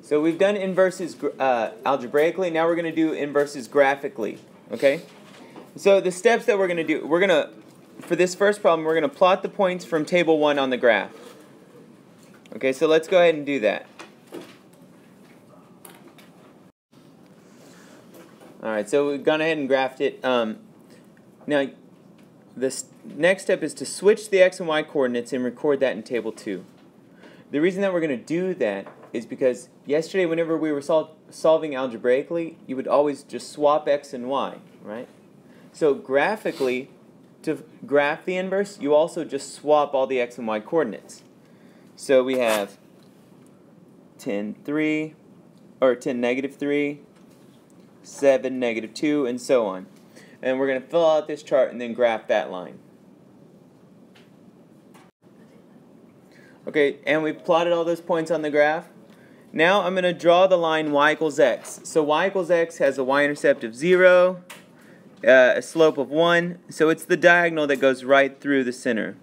So we've done inverses algebraically. Now we're going to do inverses graphically. Okay? So the steps that we're going to do, for this first problem, we're going to plot the points from table 1 on the graph. Okay, so let's go ahead and do that. Alright, so we've gone ahead and graphed it. Now, the next step is to switch the x and y coordinates and record that in table 2. The reason that we're going to do that is because yesterday, whenever we were solving algebraically, you would always just swap x and y, right? So graphically, to graph the inverse, you also just swap all the x and y coordinates. So we have 10, 3, or 10, negative 3, 7, negative 2, and so on. And we're going to fill out this chart and then graph that line. Okay, and we've plotted all those points on the graph. Now I'm going to draw the line y equals x. So y equals x has a y-intercept of 0, a slope of 1, so it's the diagonal that goes right through the center.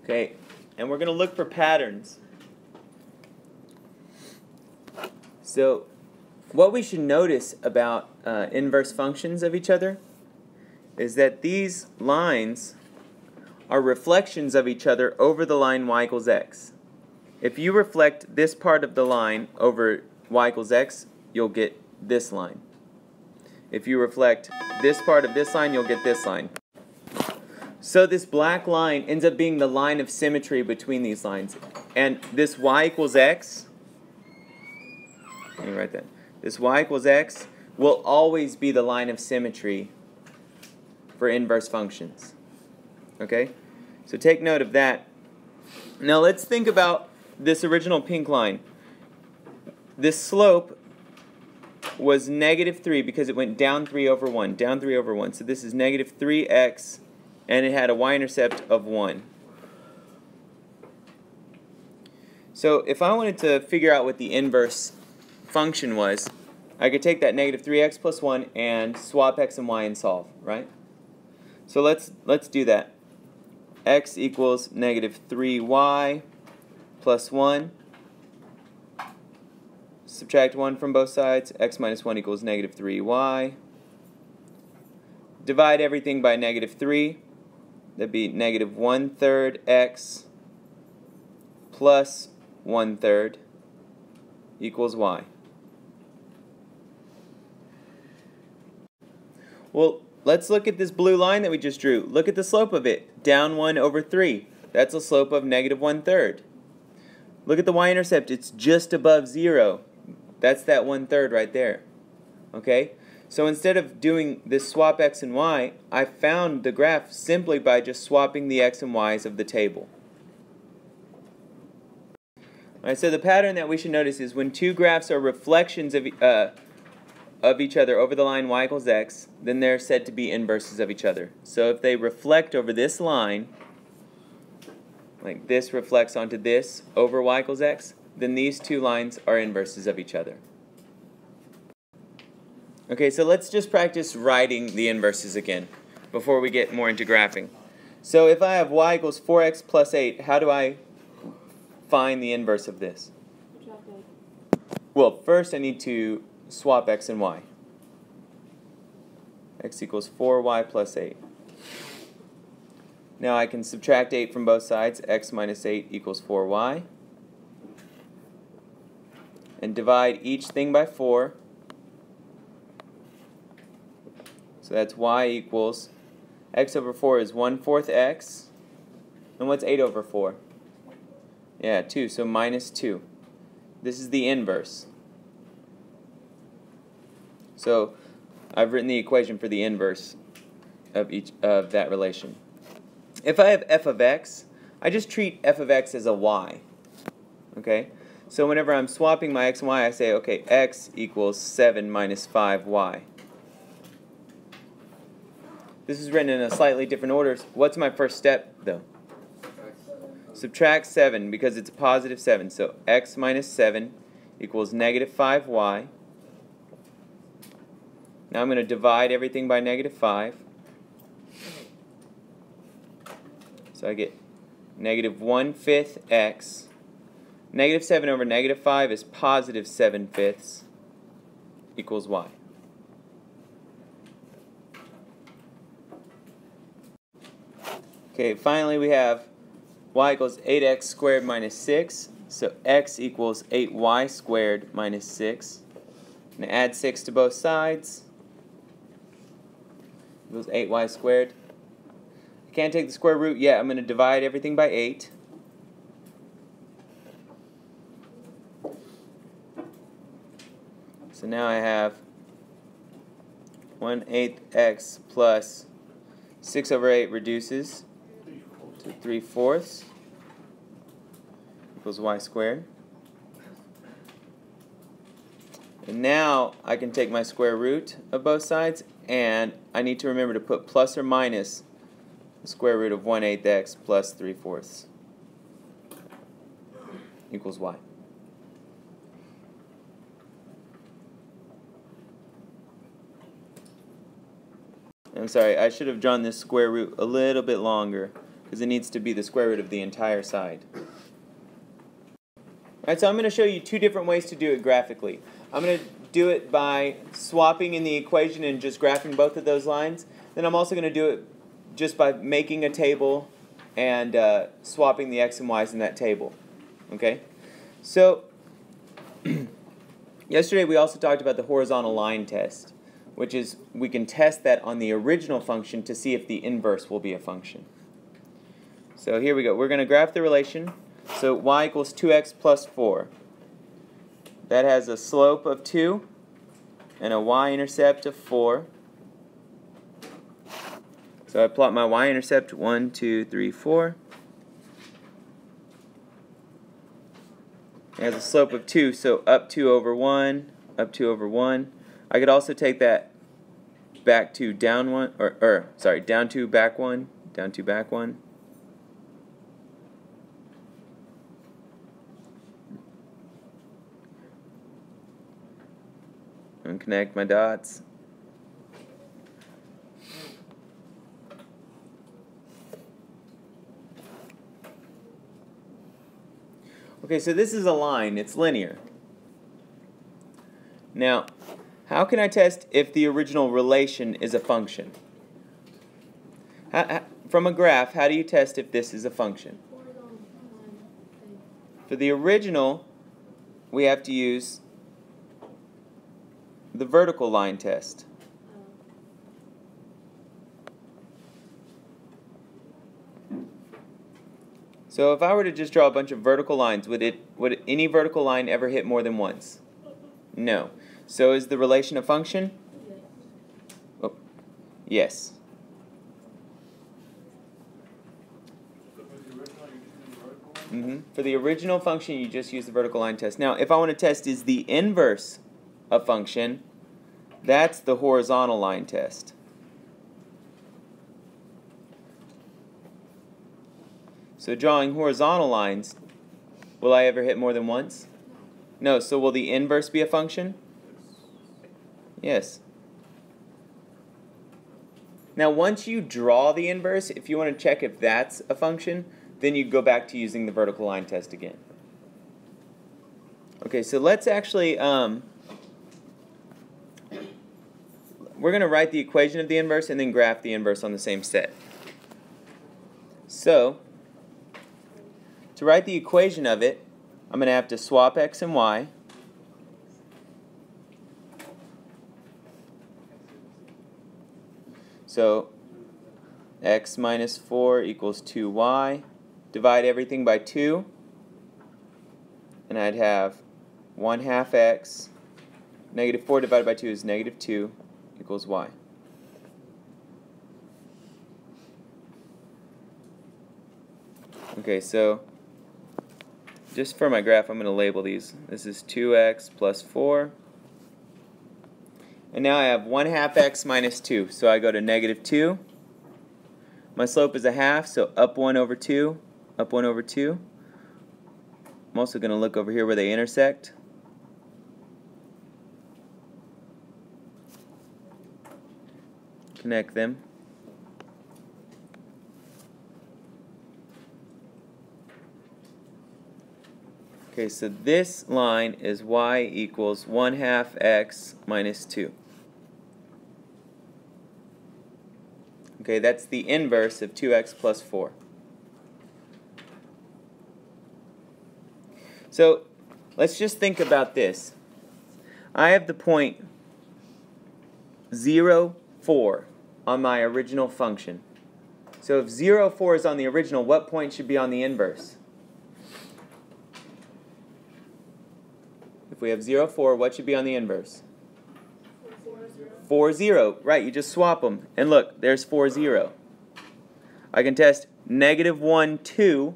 Okay, and we're going to look for patterns. So what we should notice about inverse functions of each other is that these lines are reflections of each other over the line y equals x. If you reflect this part of the line over y equals x, you'll get this line. If you reflect this part of this line, you'll get this line. So this black line ends up being the line of symmetry between these lines. And this y equals x, let me write that. This y equals x will always be the line of symmetry for inverse functions. Okay? So take note of that. Now let's think about this original pink line. This slope was negative 3 because it went down 3 over 1. Down 3 over 1. So this is negative 3x, and it had a y-intercept of 1. So if I wanted to figure out what the inverse function was, I could take that negative 3x plus 1 and swap x and y and solve, right? So let's do that. X equals negative 3y plus 1. Subtract 1 from both sides. X minus 1 equals negative 3y. Divide everything by negative 3. That'd be negative 1/3 x plus 1/3 equals y. Well, let's look at this blue line that we just drew. Look at the slope of it. Down 1 over 3. That's a slope of negative 1/3. Look at the y-intercept. It's just above 0. That's that 1/3 right there. Okay? So instead of doing this swap x and y, I found the graph simply by just swapping the x and y's of the table. Alright, so the pattern that we should notice is when two graphs are reflections of each other over the line y equals x, then they're said to be inverses of each other. So if they reflect over this line, like this reflects onto this over y equals x, then these two lines are inverses of each other. Okay, so let's just practice writing the inverses again before we get more into graphing. So if I have y equals 4x plus 8, how do I find the inverse of this? Well, first I need to swap x and y. X equals 4y plus 8. Now I can subtract 8 from both sides. X minus 8 equals 4y. And divide each thing by 4. So that's y equals, x over 4 is 1/4 x. And what's 8 over 4? Yeah, 2, so minus 2. This is the inverse. So I've written the equation for the inverse of that relation. If I have f of x, I just treat f of x as a y. Okay? So whenever I'm swapping my x and y, I say, okay, x equals 7 minus 5y. This is written in a slightly different order. What's my first step, though? Subtract 7, because it's a positive 7. So x minus 7 equals negative 5y. Now I'm going to divide everything by negative 5. So I get negative 1/5 x. Negative 7 over negative 5 is positive 7/5 equals y. Okay, finally we have y equals 8x squared minus 6. So x equals 8y squared minus 6. And add 6 to both sides. Equals 8y squared. I can't take the square root yet. I'm going to divide everything by 8. So now I have 1/8 x plus 6 over 8 reduces to 3/4 equals y squared. And now I can take my square root of both sides, and I need to remember to put plus or minus the square root of 1/8 x plus 3/4 equals y. I'm sorry, I should have drawn this square root a little bit longer because it needs to be the square root of the entire side. Alright, so I'm going to show you two different ways to do it graphically. I'm going to do it by swapping in the equation and just graphing both of those lines. Then I'm also going to do it just by making a table and swapping the x and y's in that table. Okay? So, yesterday we also talked about the horizontal line test, which is we can test that on the original function to see if the inverse will be a function. So here we go. We're going to graph the relation. So y equals 2x plus 4. That has a slope of 2 and a y-intercept of 4. So I plot my y-intercept 1, 2, 3, 4. It has a slope of 2, so up 2 over 1, up 2 over 1. I could also take that back 2, down 1, sorry, down 2, back 1, down 2, back 1. And connect my dots. Okay, so this is a line. It's linear. Now, how can I test if the original relation is a function? From a graph, how do you test if this is a function? For the original, we have to use the vertical line test. So if I were to just draw a bunch of vertical lines, would any vertical line ever hit more than once? No. So is the relation a function? Oh, yes. For the original function, you just use the vertical line test. Now, if I want to test is the inverse a function, that's the horizontal line test. So drawing horizontal lines, will I ever hit more than once? No. So will the inverse be a function? Yes. Now once you draw the inverse, if you want to check if that's a function, then you go back to using the vertical line test again. Okay, so let's actually, we're going to write the equation of the inverse and then graph the inverse on the same set. So, to write the equation of it, I'm going to have to swap x and y. So, x minus 4 equals 2y. Divide everything by 2. And I'd have 1/2 x. Negative 4 divided by 2 is negative 2 equals y. Okay, so just for my graph, I'm going to label these. This is 2x plus 4. And now I have 1/2 x minus 2. So I go to negative 2. My slope is 1/2, so up 1 over 2, up 1 over 2. I'm also going to look over here where they intersect. Connect them. Okay, so this line is y equals 1/2 x minus 2. Okay, that's the inverse of 2x plus 4. So let's just think about this. I have the point 0, 4 on my original function. So if 0, 4 is on the original, what point should be on the inverse? If we have 0, 4, what should be on the inverse? 4, 0. Right, you just swap them. And look, there's 4, 0. I can test negative 1, 2,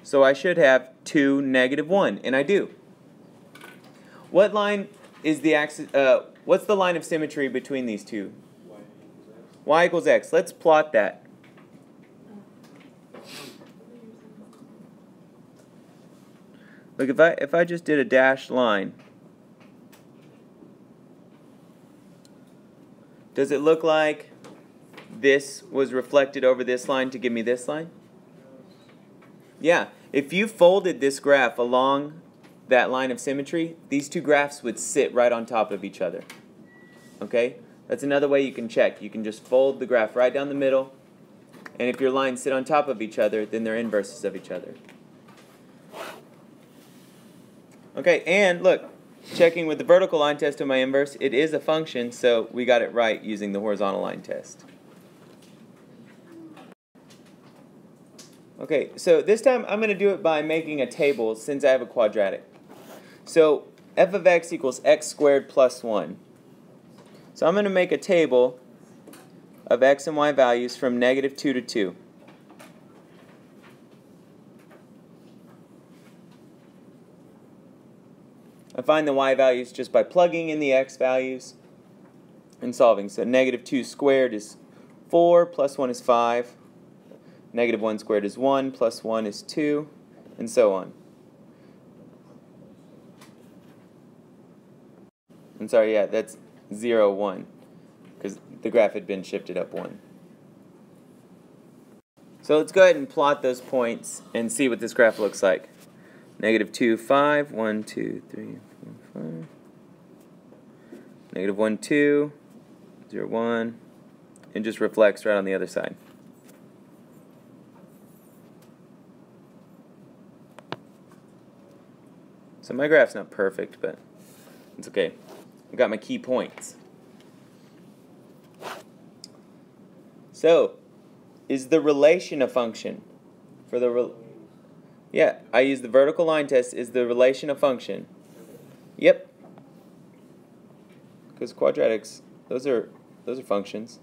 so I should have 2, negative 1, and I do. What line is the axis, what's the line of symmetry between these two? Y equals x. Let's plot that. Look, if I just did a dashed line, does it look like this was reflected over this line to give me this line? Yeah. If you folded this graph along that line of symmetry, these two graphs would sit right on top of each other. Okay? That's another way you can check. You can just fold the graph right down the middle, and if your lines sit on top of each other, then they're inverses of each other. Okay, and look, checking with the vertical line test of my inverse, it is a function, so we got it right using the horizontal line test. Okay, so this time I'm going to do it by making a table since I have a quadratic. So f of x equals x squared plus 1. So I'm going to make a table of x and y values from negative 2 to 2. I find the y values just by plugging in the x values and solving. So negative 2 squared is 4, plus 1 is 5. Negative 1 squared is 1, plus 1 is 2, and so on. I'm sorry, yeah, that's 0, 1, because the graph had been shifted up 1. So let's go ahead and plot those points and see what this graph looks like. Negative 2, 5, 1, 2, 3, 4, 5. Negative 1, 2, 0, 1, and just reflects right on the other side. So my graph's not perfect, but it's okay. I've got my key points. So, is the relation a function? For the yeah, I use the vertical line test. Is the relation a function? Yep. Because quadratics, those are functions.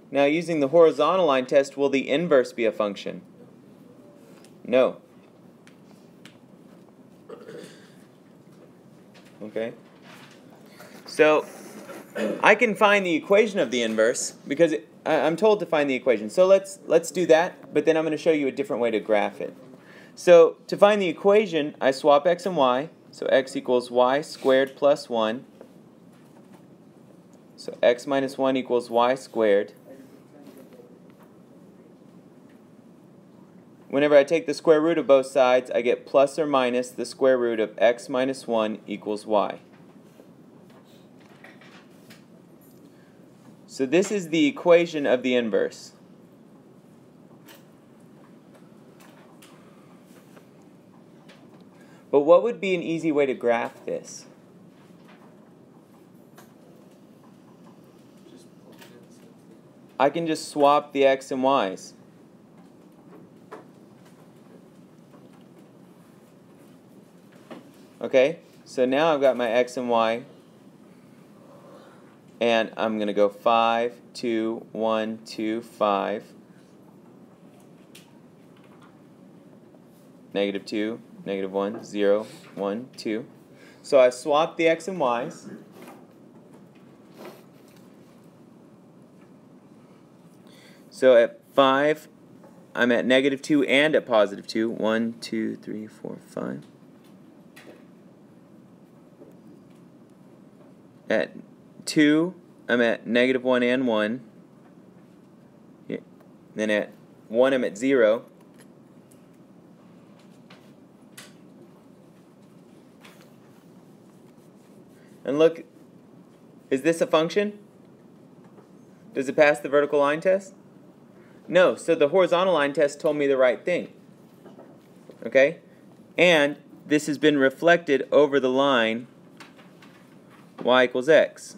Now, using the horizontal line test, will the inverse be a function? No. Okay. So I can find the equation of the inverse because I'm told to find the equation. So let's do that, but then I'm going to show you a different way to graph it. So to find the equation, I swap x and y. So x equals y squared plus 1. So x minus 1 equals y squared. Whenever I take the square root of both sides, I get plus or minus the square root of x minus 1 equals y. So this is the equation of the inverse. But what would be an easy way to graph this? I can just swap the x and y's. Okay, so now I've got my x and y, and I'm going to go 5, 2, 1, 2, 5, negative 2, negative 1, 0, 1, 2. So I swapped the x and y's. So at 5, I'm at negative 2 and at positive 2. 1, 2, 3, 4, 5. At 2, I'm at negative 1 and 1. Yeah. Then at 1, I'm at 0. And look, is this a function? Does it pass the vertical line test? No, so the horizontal line test told me the right thing. Okay? And this has been reflected over the line y equals x,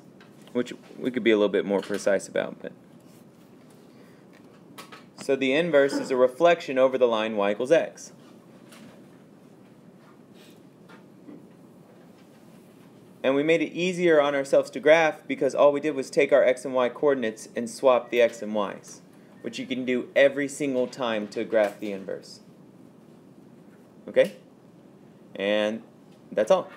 which we could be a little bit more precise about. But so the inverse is a reflection over the line y equals x. And we made it easier on ourselves to graph because all we did was take our x and y coordinates and swap the x and y's, which you can do every single time to graph the inverse. Okay? And that's all.